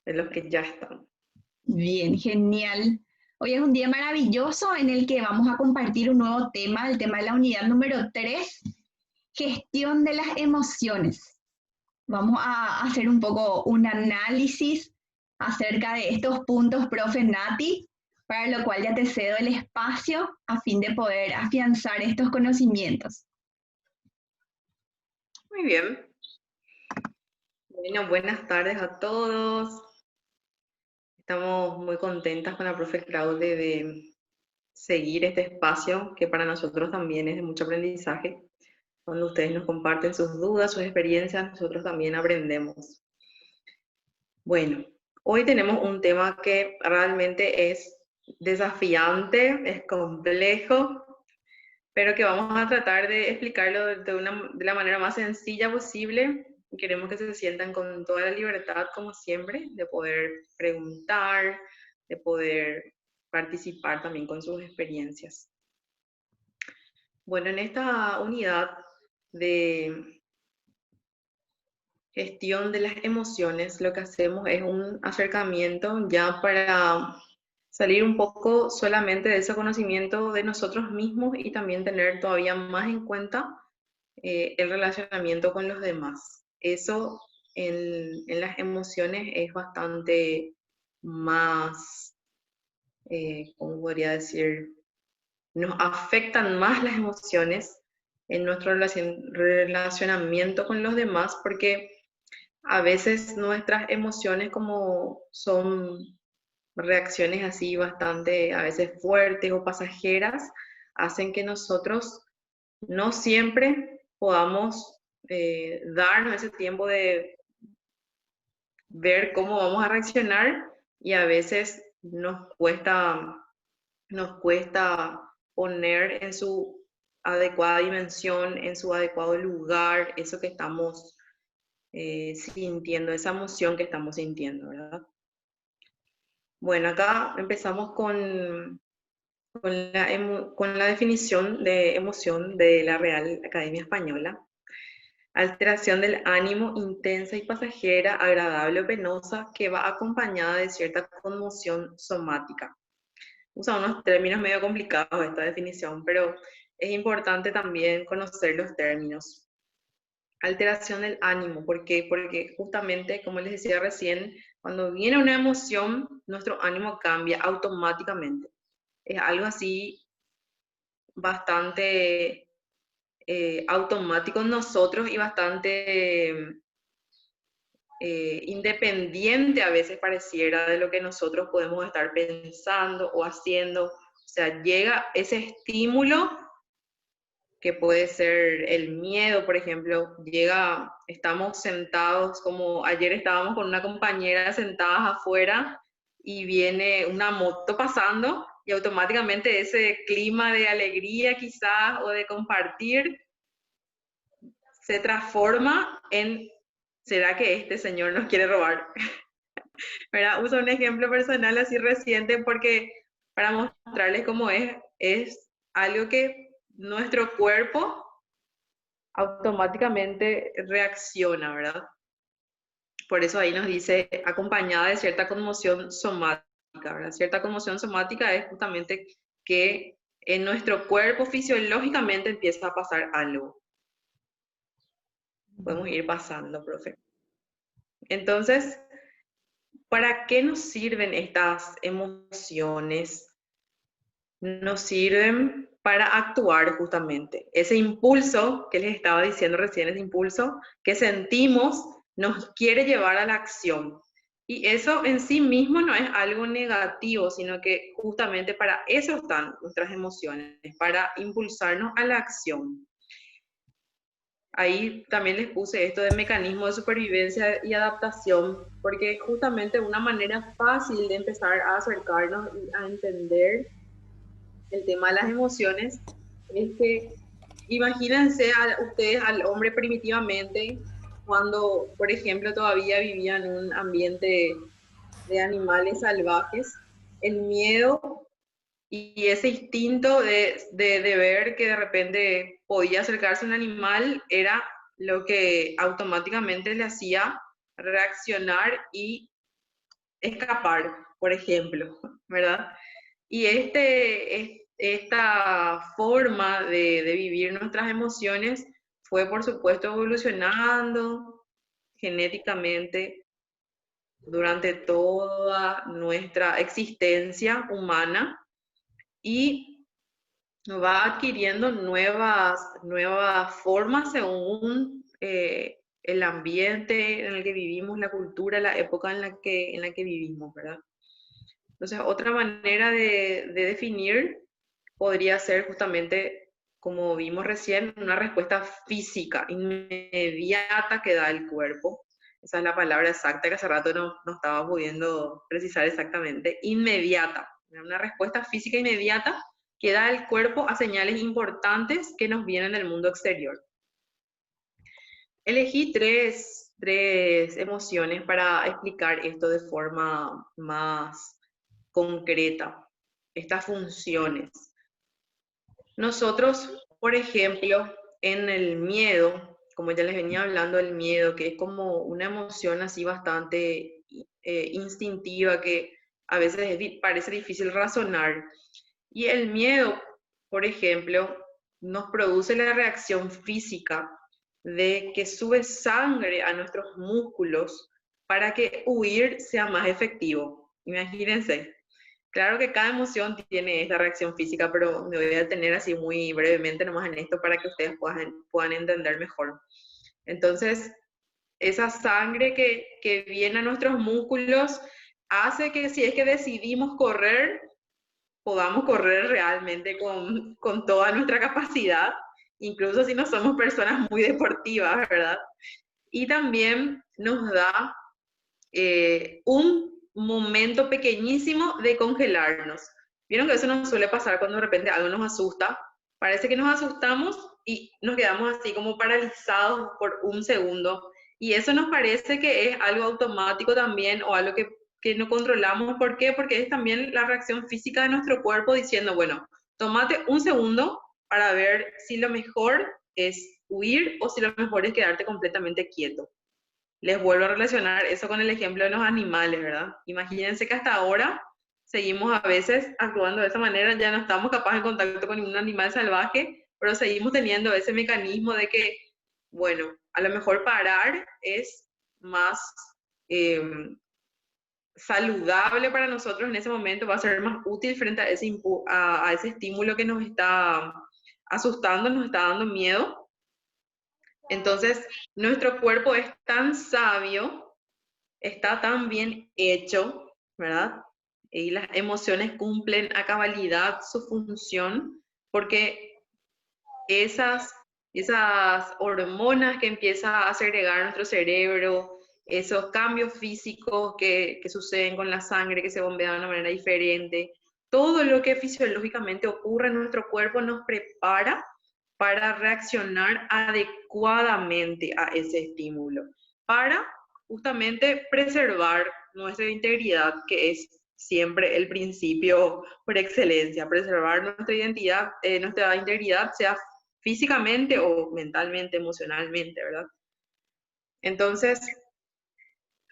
de los que ya están. Bien, genial. Hoy es un día maravilloso en el que vamos a compartir un nuevo tema, el tema de la unidad número 3, gestión de las emociones. Vamos a hacer un poco un análisis acerca de estos puntos, profe Nati, para lo cual ya te cedo el espacio a fin de poder afianzar estos conocimientos. Muy bien. Bueno, buenas tardes a todos. Estamos muy contentas con la profe Claude de seguir este espacio que para nosotros también es de mucho aprendizaje. Cuando ustedes nos comparten sus dudas, sus experiencias, nosotros también aprendemos. Bueno, hoy tenemos un tema que realmente es desafiante, es complejo, pero que vamos a tratar de explicarlo de la manera más sencilla posible. Queremos que se sientan con toda la libertad, como siempre, de poder preguntar, de poder participar también con sus experiencias. Bueno, en esta unidad de gestión de las emociones, lo que hacemos es un acercamiento ya para salir un poco solamente de ese conocimiento de nosotros mismos y también tener todavía más en cuenta el relacionamiento con los demás. Eso en las emociones es bastante más, ¿cómo podría decir? Nos afectan más las emociones en nuestro relacionamiento con los demás porque a veces nuestras emociones como son reacciones así bastante a veces fuertes o pasajeras, hacen que nosotros no siempre podamos darnos ese tiempo de ver cómo vamos a reaccionar y a veces nos cuesta poner en su adecuada dimensión, en su adecuado lugar, eso que estamos sintiendo, esa emoción que estamos sintiendo, ¿verdad? Bueno, acá empezamos con la definición de emoción de la Real Academia Española. Alteración del ánimo intensa y pasajera, agradable o penosa, que va acompañada de cierta conmoción somática. Usa unos términos medio complicados esta definición, pero es importante también conocer los términos. Alteración del ánimo, ¿por qué? Porque justamente, como les decía recién, cuando viene una emoción, nuestro ánimo cambia automáticamente. Es algo así bastante automático en nosotros y bastante independiente a veces pareciera de lo que nosotros podemos estar pensando o haciendo. O sea, llega ese estímulo que puede ser el miedo, por ejemplo, llega, estamos sentados, como ayer estábamos con una compañera sentadas afuera y viene una moto pasando y automáticamente ese clima de alegría quizás o de compartir se transforma en, ¿será que este señor nos quiere robar? ¿Verdad? Uso un ejemplo personal así reciente porque para mostrarles cómo es algo que nuestro cuerpo automáticamente reacciona, ¿verdad? Por eso ahí nos dice acompañada de cierta conmoción somática, ¿verdad? Cierta conmoción somática es justamente que en nuestro cuerpo fisiológicamente empieza a pasar algo. Podemos ir pasando, profe. Entonces, ¿para qué nos sirven estas emociones? Nos sirven para actuar justamente. Ese impulso que les estaba diciendo recién, ese impulso que sentimos, nos quiere llevar a la acción. Y eso en sí mismo no es algo negativo, sino que justamente para eso están nuestras emociones, para impulsarnos a la acción. Ahí también les puse esto de mecanismo de supervivencia y adaptación, porque justamente una manera fácil de empezar a acercarnos y a entender el tema de las emociones es que imagínense a ustedes al hombre primitivamente cuando, por ejemplo, todavía vivía en un ambiente de animales salvajes, el miedo y ese instinto de ver que de repente podía acercarse un animal era lo que automáticamente le hacía reaccionar y escapar, por ejemplo, ¿verdad? Y esta forma de vivir nuestras emociones fue, por supuesto, evolucionando genéticamente durante toda nuestra existencia humana y va adquiriendo nuevas formas según el ambiente en el que vivimos, la cultura, la época en la que vivimos, ¿verdad? Entonces, otra manera de definir podría ser justamente, como vimos recién, una respuesta física, inmediata que da el cuerpo. Esa es la palabra exacta que hace rato no estaba pudiendo precisar exactamente. Inmediata, una respuesta física inmediata que da el cuerpo a señales importantes que nos vienen del mundo exterior. Elegí tres emociones para explicar esto de forma más concreta, estas funciones. Nosotros, por ejemplo, en el miedo, como ya les venía hablando, el miedo, que es como una emoción así bastante instintiva, que a veces parece difícil razonar. Y el miedo, por ejemplo, nos produce la reacción física de que sube sangre a nuestros músculos para que huir sea más efectivo. Imagínense. Claro que cada emoción tiene esta reacción física, pero me voy a detener así muy brevemente nomás en esto para que ustedes puedan entender mejor. Entonces, esa sangre que viene a nuestros músculos hace que si es que decidimos correr, podamos correr realmente con toda nuestra capacidad, incluso si no somos personas muy deportivas, ¿verdad? Y también nos da un momento pequeñísimo de congelarnos. Vieron que eso nos suele pasar cuando de repente algo nos asusta. Parece que nos asustamos y nos quedamos así como paralizados por un segundo. Y eso nos parece que es algo automático también o algo que no controlamos. ¿Por qué? Porque es también la reacción física de nuestro cuerpo diciendo, bueno, tómate un segundo para ver si lo mejor es huir o si lo mejor es quedarte completamente quieto. Les vuelvo a relacionar eso con el ejemplo de los animales, ¿verdad? Imagínense que hasta ahora seguimos a veces actuando de esa manera, ya no estamos capaces de contacto con ningún animal salvaje, pero seguimos teniendo ese mecanismo de que, bueno, a lo mejor parar es más eh, saludable para nosotros en ese momento, va a ser más útil frente a a ese estímulo que nos está asustando, nos está dando miedo. Entonces, nuestro cuerpo es tan sabio, está tan bien hecho, ¿verdad? Y las emociones cumplen a cabalidad su función, porque esas, esas hormonas que empieza a segregar nuestro cerebro, esos cambios físicos que suceden con la sangre, que se bombea de una manera diferente, todo lo que fisiológicamente ocurre en nuestro cuerpo nos prepara para reaccionar adecuadamente a ese estímulo, para justamente preservar nuestra integridad, que es siempre el principio por excelencia, preservar nuestra integridad, sea físicamente o mentalmente, emocionalmente, ¿verdad? Entonces,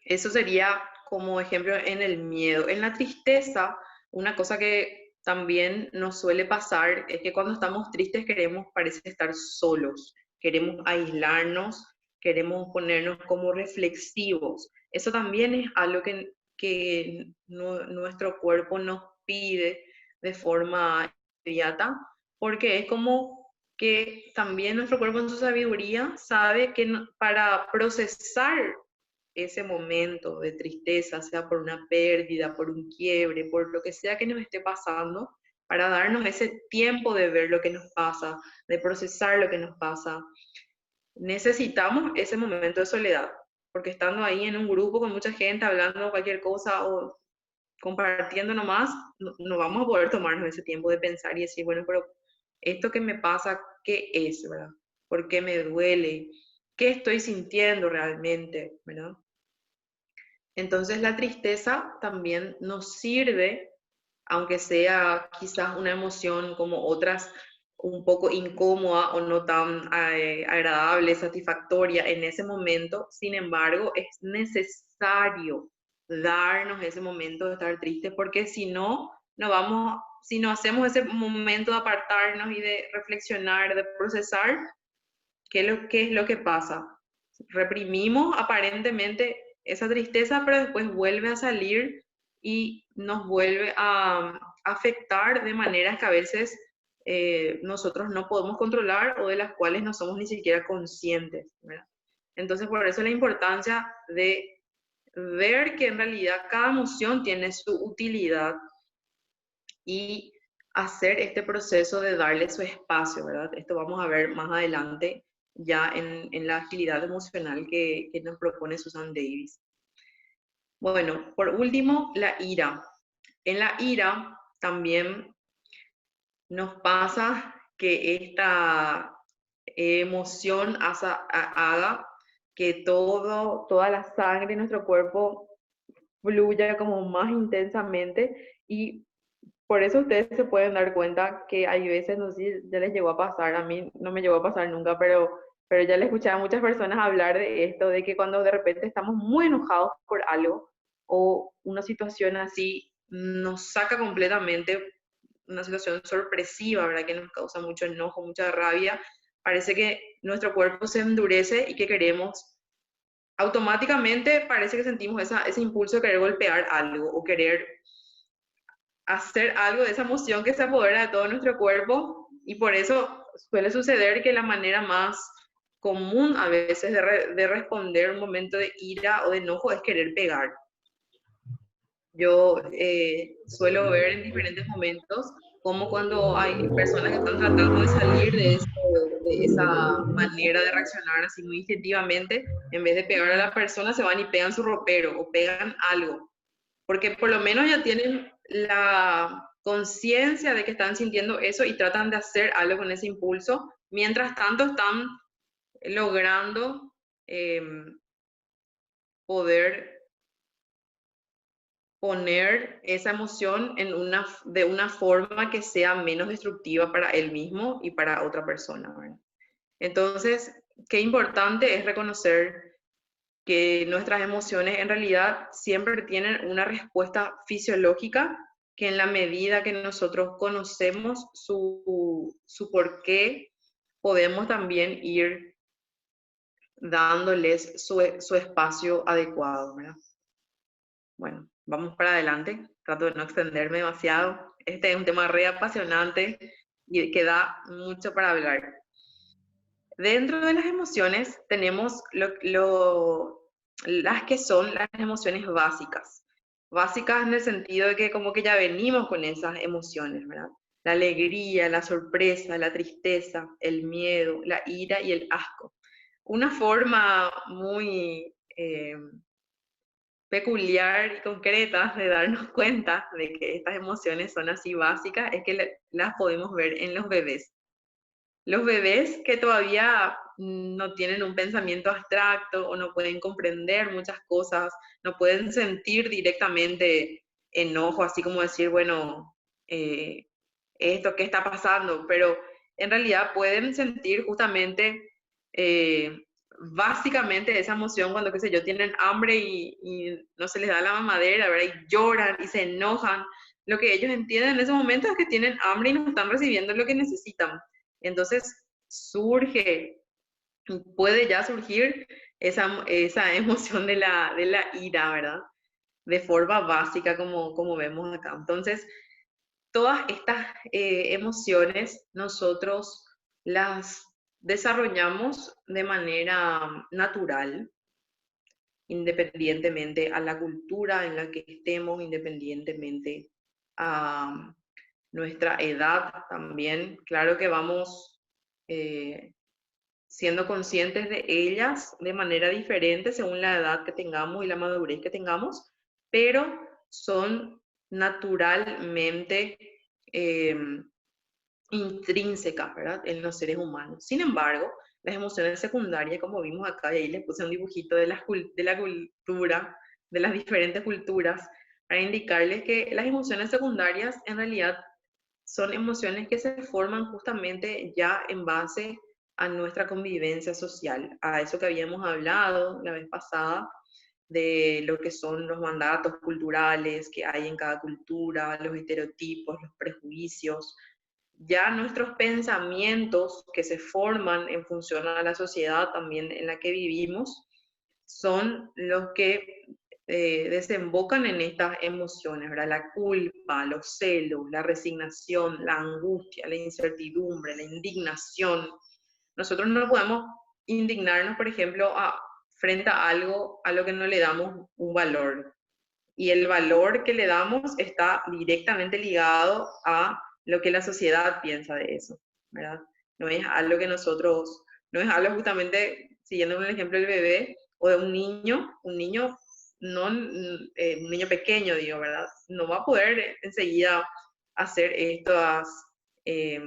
eso sería como ejemplo en el miedo. En la tristeza, una cosa que también nos suele pasar es que cuando estamos tristes queremos, parece estar solos, queremos aislarnos, queremos ponernos como reflexivos. Eso también es algo que nuestro cuerpo nos pide de forma inmediata, porque es como que también nuestro cuerpo en su sabiduría sabe que para procesar ese momento de tristeza, sea por una pérdida, por un quiebre, por lo que sea que nos esté pasando, para darnos ese tiempo de ver lo que nos pasa, de procesar lo que nos pasa. Necesitamos ese momento de soledad, porque estando ahí en un grupo con mucha gente hablando cualquier cosa o compartiendo nomás, no vamos a poder tomarnos ese tiempo de pensar y decir, bueno, pero esto que me pasa, ¿qué es, verdad? ¿Por qué me duele? ¿Qué estoy sintiendo realmente, verdad? Entonces la tristeza también nos sirve, aunque sea quizás una emoción como otras un poco incómoda o no tan agradable, satisfactoria en ese momento. Sin embargo, es necesario darnos ese momento de estar tristes, porque si no, si no hacemos ese momento de apartarnos y de reflexionar, de procesar, qué es lo que pasa? Reprimimos aparentemente esa tristeza, pero después vuelve a salir y nos vuelve a afectar de maneras que a veces nosotros no podemos controlar o de las cuales no somos ni siquiera conscientes, ¿verdad? Entonces, por eso la importancia de ver que en realidad cada emoción tiene su utilidad y hacer este proceso de darle su espacio, ¿verdad? Esto vamos a ver más adelante ya en la agilidad emocional que nos propone Susan Davis. Bueno, por último, la ira. En la ira también nos pasa que esta emoción haga que toda la sangre en nuestro cuerpo fluya como más intensamente y por eso ustedes se pueden dar cuenta que hay veces, no sé si ya les llegó a pasar, a mí no me llegó a pasar nunca, pero ya le escuché a muchas personas hablar de esto, de que cuando de repente estamos muy enojados por algo o una situación así nos saca completamente, una situación sorpresiva, ¿verdad? Que nos causa mucho enojo, mucha rabia, parece que nuestro cuerpo se endurece y que queremos, automáticamente parece que sentimos ese impulso de querer golpear algo o querer hacer algo de esa emoción que se apodera de todo nuestro cuerpo y por eso suele suceder que la manera más común a veces de responder un momento de ira o de enojo es querer pegar. Yo suelo ver en diferentes momentos como cuando hay personas que están tratando de salir de esa manera de reaccionar así muy instintivamente, en vez de pegar a la persona se van y pegan su ropero o pegan algo porque por lo menos ya tienen la conciencia de que están sintiendo eso y tratan de hacer algo con ese impulso, mientras tanto están logrando eh, poder poner esa emoción de una forma que sea menos destructiva para él mismo y para otra persona, ¿verdad? Entonces, qué importante es reconocer que nuestras emociones en realidad siempre tienen una respuesta fisiológica que en la medida que nosotros conocemos su porqué, podemos también ir dándoles su espacio adecuado, ¿verdad? Bueno, vamos para adelante. Trato de no extenderme demasiado. Este es un tema re apasionante y que da mucho para hablar. Dentro de las emociones tenemos las que son las emociones básicas. Básicas en el sentido de que como que ya venimos con esas emociones, ¿verdad? La alegría, la sorpresa, la tristeza, el miedo, la ira y el asco. Una forma muy peculiar y concreta de darnos cuenta de que estas emociones son así básicas es que las podemos ver en los bebés. Los bebés que todavía no tienen un pensamiento abstracto o no pueden comprender muchas cosas, no pueden sentir directamente enojo, así como decir, bueno, eh, esto, ¿qué está pasando? Pero en realidad pueden sentir justamente, básicamente esa emoción cuando, qué sé yo, tienen hambre y no se les da la mamadera, ¿verdad? Y lloran y se enojan. Lo que ellos entienden en ese momento es que tienen hambre y no están recibiendo lo que necesitan. Entonces puede ya surgir esa emoción de la ira, ¿verdad? De forma básica como vemos acá. Entonces, todas estas emociones nosotros las desarrollamos de manera natural, independientemente a la cultura en la que estemos, independientemente a nuestra edad también. Claro que vamos siendo conscientes de ellas de manera diferente según la edad que tengamos y la madurez que tengamos, pero son naturalmente eh, intrínsecas, ¿verdad?, en los seres humanos. Sin embargo, las emociones secundarias, como vimos acá, y ahí les puse un dibujito de la cultura, de las diferentes culturas, para indicarles que las emociones secundarias en realidad son emociones que se forman justamente ya en base a nuestra convivencia social, a eso que habíamos hablado la vez pasada, de lo que son los mandatos culturales que hay en cada cultura, los estereotipos, los prejuicios. Ya nuestros pensamientos que se forman en función a la sociedad también en la que vivimos son los que desembocan en estas emociones, ¿verdad? La culpa, los celos, la resignación, la angustia, la incertidumbre, la indignación. Nosotros no podemos indignarnos, por ejemplo, frente a algo a lo que no le damos un valor. Y el valor que le damos está directamente ligado a lo que la sociedad piensa de eso, ¿verdad? No es algo que nosotros, no es algo justamente, siguiendo el ejemplo del bebé o de un niño, no, un niño pequeño, digo, ¿verdad? No va a poder enseguida hacer estas, eh,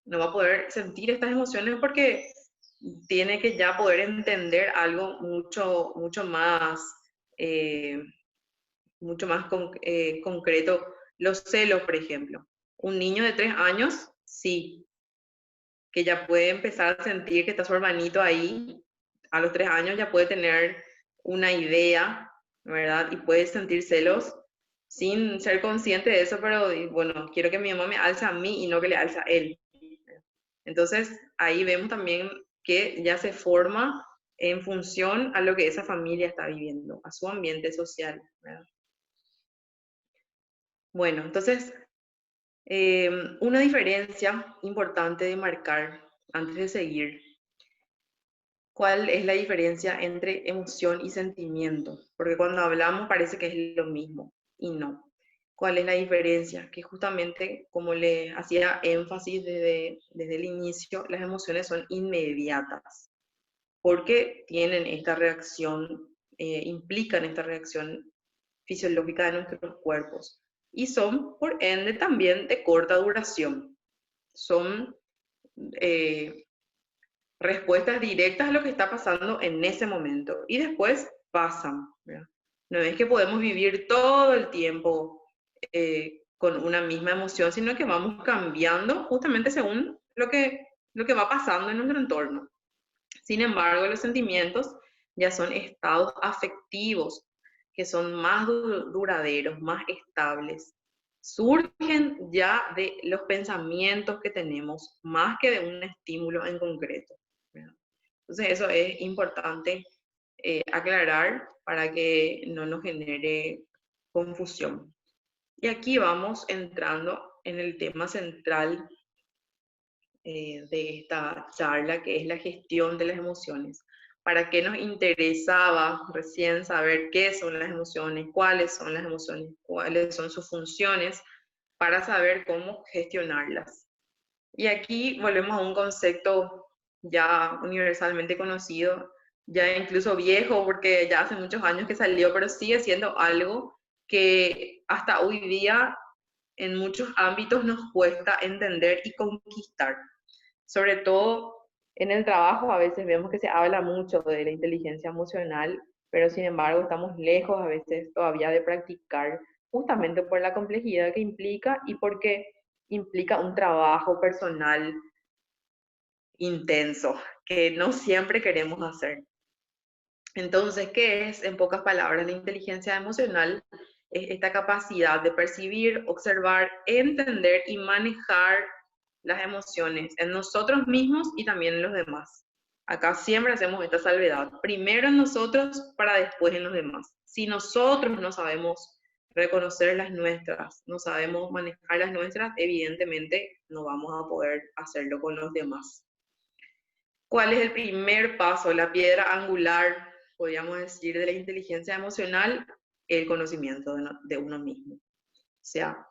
no va a poder sentir estas emociones porque tiene que ya poder entender algo eh, mucho más concreto. Los celos, por ejemplo. Un niño de 3 años, sí, que ya puede empezar a sentir que está su hermanito ahí. A los 3 años ya puede tener una idea, ¿verdad? Y puede sentir celos sin ser consciente de eso, pero bueno, quiero que mi mamá me alce a mí y no que le alce a él. Entonces, ahí vemos también que ya se forma en función a lo que esa familia está viviendo, a su ambiente social, ¿verdad? Bueno, entonces, una diferencia importante de marcar antes de seguir, ¿cuál es la diferencia entre emoción y sentimiento? Porque cuando hablamos parece que es lo mismo y no. ¿Cuál es la diferencia? Que justamente, como le hacía énfasis desde el inicio, las emociones son inmediatas, porque tienen esta reacción, implican esta reacción fisiológica de nuestros cuerpos y son, por ende, también de corta duración. Son eh, respuestas directas a lo que está pasando en ese momento y después pasan, ¿verdad? No es que podemos vivir todo el tiempo con una misma emoción, sino que vamos cambiando justamente según lo que va pasando en nuestro entorno. Sin embargo, los sentimientos ya son estados afectivos que son más duraderos, más estables. Surgen ya de los pensamientos que tenemos, más que de un estímulo en concreto, ¿verdad? Entonces, eso es importante aclarar para que no nos genere confusión. Y aquí vamos entrando en el tema central de esta charla, que es la gestión de las emociones. ¿Para qué nos interesaba recién saber qué son las emociones, cuáles son sus funciones, para saber cómo gestionarlas? Y aquí volvemos a un concepto ya universalmente conocido, ya incluso viejo, porque ya hace muchos años que salió, pero sigue siendo algo que hasta hoy día en muchos ámbitos nos cuesta entender y conquistar. Sobre todo en el trabajo a veces vemos que se habla mucho de la inteligencia emocional, pero sin embargo estamos lejos a veces todavía de practicar, justamente por la complejidad que implica y porque implica un trabajo personal intenso que no siempre queremos hacer. Entonces, ¿qué es, en pocas palabras, la inteligencia emocional? Es esta capacidad de percibir, observar, entender y manejar las emociones en nosotros mismos y también en los demás. Acá siempre hacemos esta salvedad. Primero en nosotros para después en los demás. Si nosotros no sabemos reconocer las nuestras, no sabemos manejar las nuestras, evidentemente no vamos a poder hacerlo con los demás. ¿Cuál es el primer paso, la piedra angular, podríamos decir, de la inteligencia emocional? El conocimiento de uno mismo. O sea,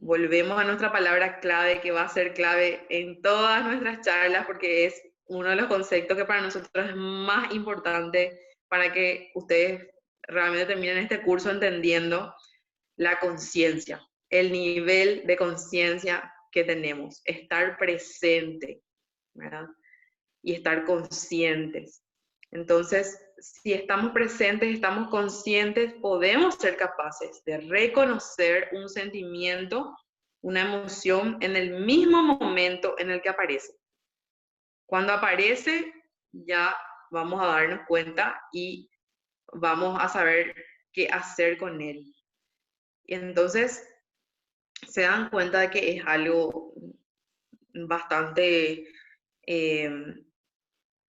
volvemos a nuestra palabra clave, que va a ser clave en todas nuestras charlas, porque es uno de los conceptos que para nosotros es más importante para que ustedes realmente terminen este curso entendiendo la conciencia, el nivel de conciencia que tenemos, estar presente, ¿verdad? Y estar conscientes. Entonces, si estamos presentes, estamos conscientes, podemos ser capaces de reconocer un sentimiento una emoción en el mismo momento en el que aparece. Cuando aparece, ya vamos a darnos cuenta y vamos a saber qué hacer con él. Y entonces se dan cuenta de que es algo bastante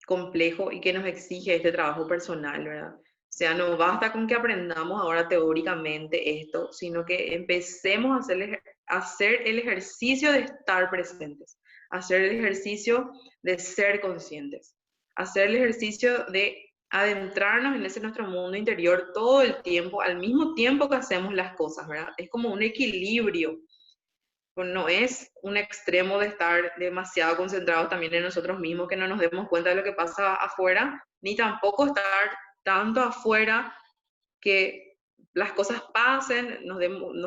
complejo y que nos exige este trabajo personal, ¿verdad? O sea, no basta con que aprendamos ahora teóricamente esto, sino que empecemos a hacer el ejercicio de estar presentes, hacer el ejercicio de ser conscientes, hacer el ejercicio de adentrarnos en ese nuestro mundo interior todo el tiempo, al mismo tiempo que hacemos las cosas, ¿verdad? Es como un equilibrio. Pues no es un extremo de estar demasiado concentrados también en nosotros mismos, que no nos demos cuenta de lo que pasa afuera, ni tampoco estar tanto afuera que las cosas pasen, nos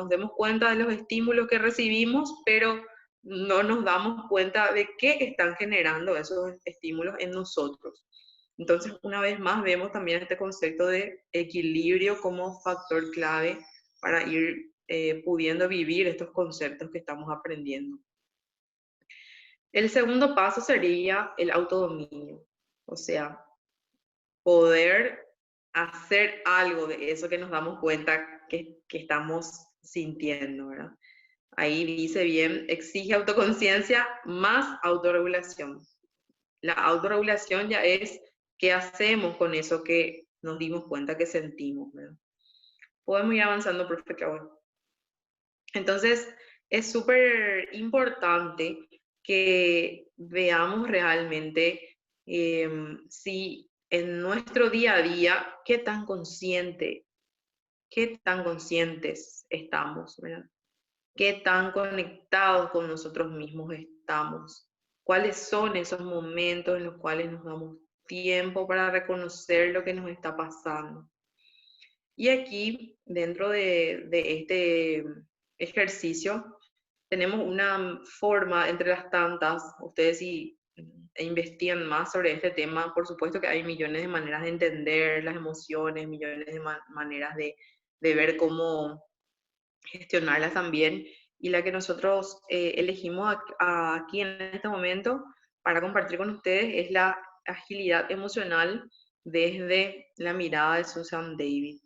demos cuenta de los estímulos que recibimos, pero no nos damos cuenta de qué están generando esos estímulos en nosotros. Entonces, una vez más, vemos también este concepto de equilibrio como factor clave para ir pudiendo vivir estos conceptos que estamos aprendiendo. El segundo paso sería el autodominio, o sea, poder hacer algo de eso que nos damos cuenta que estamos sintiendo, ¿verdad? Ahí dice bien, exige autoconciencia más autorregulación. La autorregulación ya es qué hacemos con eso que nos dimos cuenta que sentimos, ¿verdad? Podemos ir avanzando, profe Claudio. Entonces, es súper importante que veamos realmente si en nuestro día a día, qué tan conscientes estamos, ¿verdad? Qué tan conectados con nosotros mismos estamos. ¿Cuáles son esos momentos en los cuales nos damos tiempo para reconocer lo que nos está pasando? Y aquí, dentro de este ejercicio, tenemos una forma entre las tantas, ustedes si investigan más sobre este tema, por supuesto que hay millones de maneras de entender las emociones, millones de maneras de ver cómo gestionarlas también, y la que nosotros elegimos aquí en este momento para compartir con ustedes es la agilidad emocional desde la mirada de Susan David.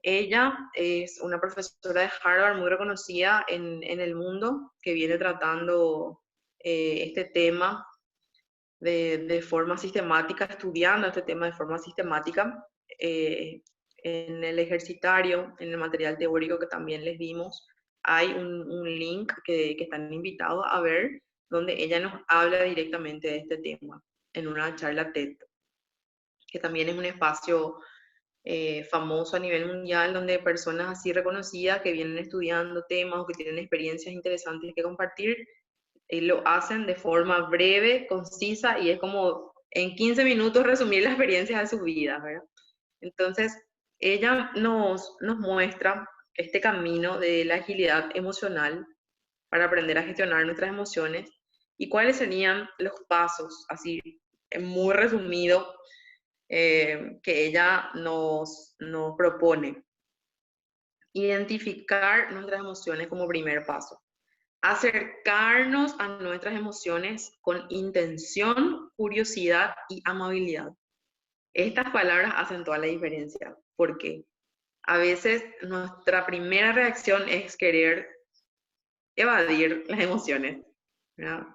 Ella es una profesora de Harvard muy reconocida en el mundo que viene tratando este tema de forma sistemática, estudiando este tema de forma sistemática. En el ejercitario, en el material teórico que también les dimos, hay un link que están invitados a ver, donde ella nos habla directamente de este tema, en una charla TED, que también es un espacio famoso a nivel mundial, donde personas así reconocidas que vienen estudiando temas o que tienen experiencias interesantes que compartir, lo hacen de forma breve, concisa, y es como en 15 minutos resumir las experiencias de sus vidas, ¿verdad? Entonces, ella nos muestra este camino de la agilidad emocional para aprender a gestionar nuestras emociones y cuáles serían los pasos, así muy resumido, que ella nos propone. Identificar nuestras emociones como primer paso. Acercarnos a nuestras emociones con intención, curiosidad y amabilidad. Estas palabras hacen toda la diferencia, porque a veces nuestra primera reacción es querer evadir las emociones, ¿verdad?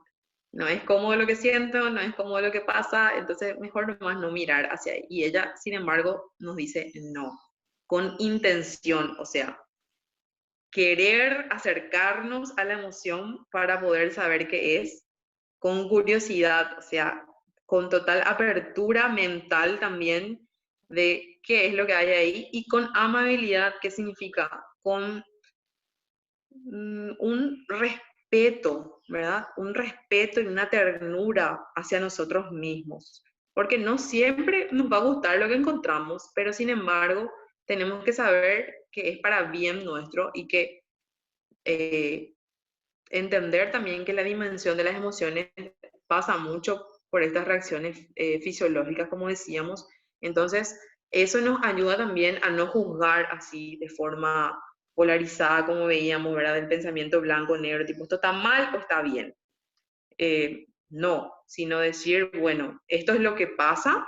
No es cómodo lo que siento, no es cómodo lo que pasa, entonces mejor nomás no mirar hacia ahí. Y ella, sin embargo, nos dice no, con intención, o sea, querer acercarnos a la emoción para poder saber qué es, con curiosidad, o sea, con total apertura mental también de qué es lo que hay ahí, y con amabilidad, ¿qué significa? Con un respeto, ¿verdad? Un respeto y una ternura hacia nosotros mismos. Porque no siempre nos va a gustar lo que encontramos, pero sin embargo tenemos que saber que es para bien nuestro y que entender también que la dimensión de las emociones pasa mucho por estas reacciones fisiológicas, como decíamos. Entonces, eso nos ayuda también a no juzgar así de forma polarizada, como veíamos, ¿verdad? Del pensamiento blanco-negro, tipo, ¿esto está mal o está bien? No, sino decir, bueno, esto es lo que pasa,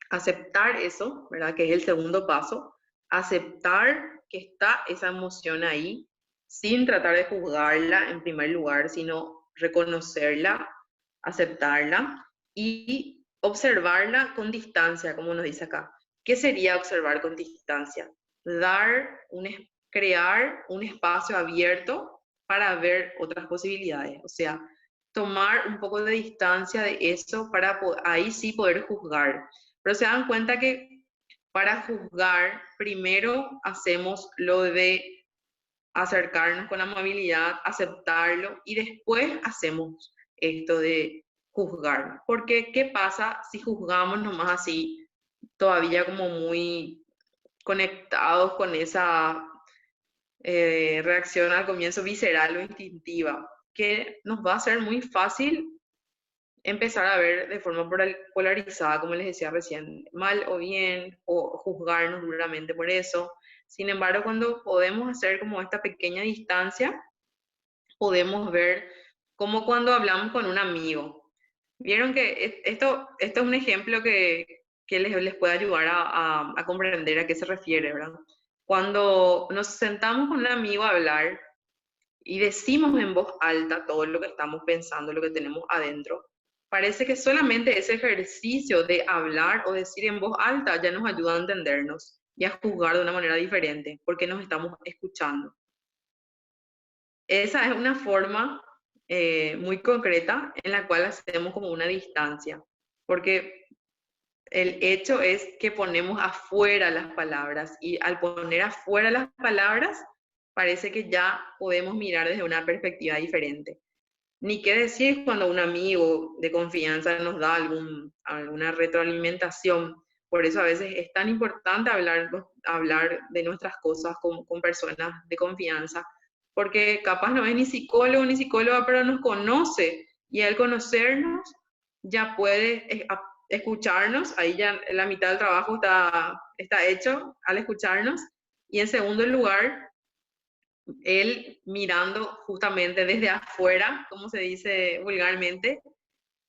aceptar eso, ¿verdad? Que es el segundo paso, aceptar que está esa emoción ahí, sin tratar de juzgarla en primer lugar, sino reconocerla, aceptarla y observarla con distancia, como nos dice acá. ¿Qué sería observar con distancia? Crear un espacio abierto para ver otras posibilidades, o sea, tomar un poco de distancia de eso para ahí sí poder juzgar. Pero se dan cuenta que para juzgar, primero hacemos lo de acercarnos con amabilidad, aceptarlo y después hacemos esto de juzgar. Porque, ¿qué pasa si juzgamos nomás así, todavía como muy conectados con esa reacción al comienzo visceral o instintiva? Que nos va a ser muy fácil empezar a ver de forma polarizada, como les decía recién, mal o bien, o juzgarnos duramente por eso. Sin embargo, cuando podemos hacer como esta pequeña distancia, podemos ver como cuando hablamos con un amigo. Vieron que esto es un ejemplo que les puede ayudar a comprender a qué se refiere, ¿verdad? Cuando nos sentamos con un amigo a hablar y decimos en voz alta todo lo que estamos pensando, lo que tenemos adentro, parece que solamente ese ejercicio de hablar o decir en voz alta ya nos ayuda a entendernos y a juzgar de una manera diferente, porque nos estamos escuchando. Esa es una forma muy concreta en la cual hacemos como una distancia, porque el hecho es que ponemos afuera las palabras y al poner afuera las palabras parece que ya podemos mirar desde una perspectiva diferente. Ni qué decir cuando un amigo de confianza nos da alguna retroalimentación. Por eso a veces es tan importante hablar de nuestras cosas con personas de confianza, porque capaz no es ni psicólogo ni psicóloga, pero nos conoce y al conocernos ya puede escucharnos, ahí ya la mitad del trabajo está hecho al escucharnos. Y en segundo lugar, él mirando justamente desde afuera, como se dice vulgarmente,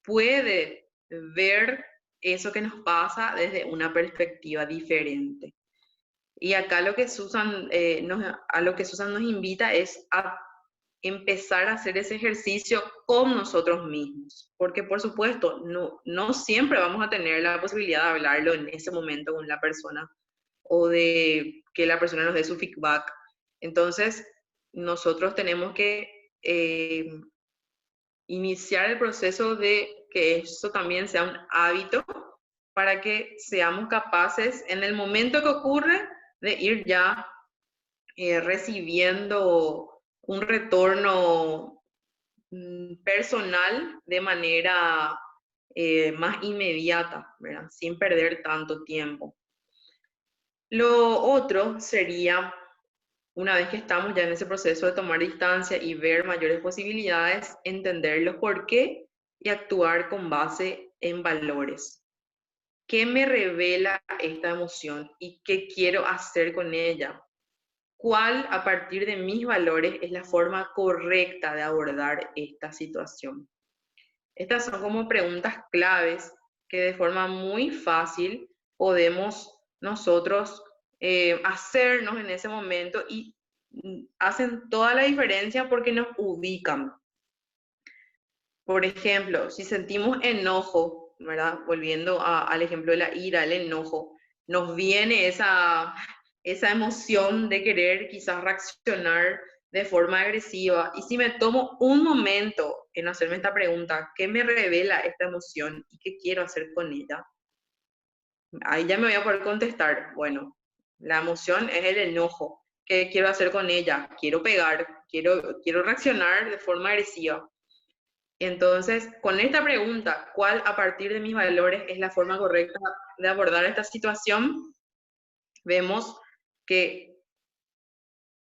puede ver eso que nos pasa desde una perspectiva diferente. Y acá lo que a lo que Susan nos invita es a empezar a hacer ese ejercicio con nosotros mismos, porque por supuesto no siempre vamos a tener la posibilidad de hablarlo en ese momento con la persona o de que la persona nos dé su feedback. Entonces, nosotros tenemos que iniciar el proceso de que eso también sea un hábito para que seamos capaces en el momento que ocurre de ir ya recibiendo un retorno personal de manera más inmediata, ¿verdad? Sin perder tanto tiempo. Lo otro sería, una vez que estamos ya en ese proceso de tomar distancia y ver mayores posibilidades, entender los por qué y actuar con base en valores. ¿Qué me revela esta emoción y qué quiero hacer con ella? ¿Cuál, a partir de mis valores, es la forma correcta de abordar esta situación? Estas son como preguntas claves que de forma muy fácil podemos nosotros hacernos en ese momento y hacen toda la diferencia porque nos ubican. Por ejemplo, si sentimos enojo, ¿verdad? Volviendo al ejemplo de la ira, el enojo, nos viene esa emoción de querer quizás reaccionar de forma agresiva. Y si me tomo un momento en hacerme esta pregunta, ¿qué me revela esta emoción y qué quiero hacer con ella? Ahí ya me voy a poder contestar, bueno, la emoción es el enojo. ¿Qué quiero hacer con ella? Quiero pegar, quiero reaccionar de forma agresiva. Entonces, con esta pregunta, ¿cuál a partir de mis valores es la forma correcta de abordar esta situación? Vemos que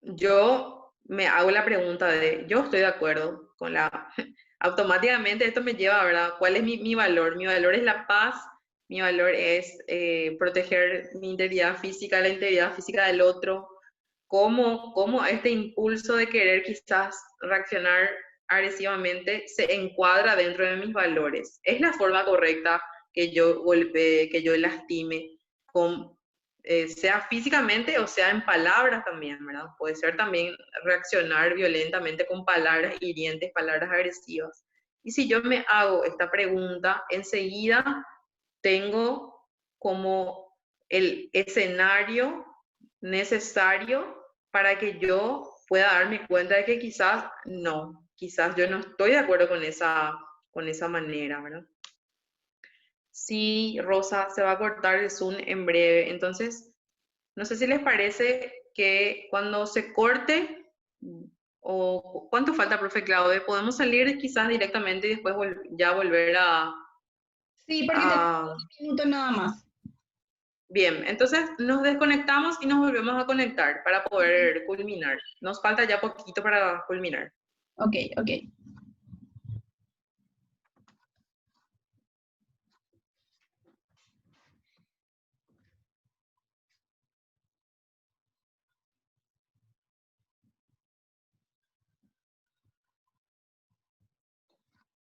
yo me hago la pregunta de, yo estoy de acuerdo con la... Automáticamente esto me lleva, ¿verdad? ¿Cuál es mi valor? Mi valor es la paz, mi valor es proteger mi integridad física, la integridad física del otro, cómo este impulso de querer quizás reaccionar agresivamente se encuadra dentro de mis valores. ¿Es la forma correcta que yo golpee, que yo lastime, sea físicamente o sea en palabras también, ¿verdad? Puede ser también reaccionar violentamente con palabras hirientes, palabras agresivas. Y si yo me hago esta pregunta, enseguida tengo como el escenario necesario para que yo pueda darme cuenta de que quizás no, quizás yo no estoy de acuerdo con esa manera, ¿verdad? Sí, Rosa, se va a cortar el Zoom en breve, entonces no sé si les parece que cuando se corte, o cuánto falta, profe Claude, podemos salir quizás directamente y después ya volver Sí, porque tenemos a... un minuto nada más. Bien, entonces nos desconectamos y nos volvemos a conectar para poder culminar. Nos falta ya poquito para culminar. Ok, ok.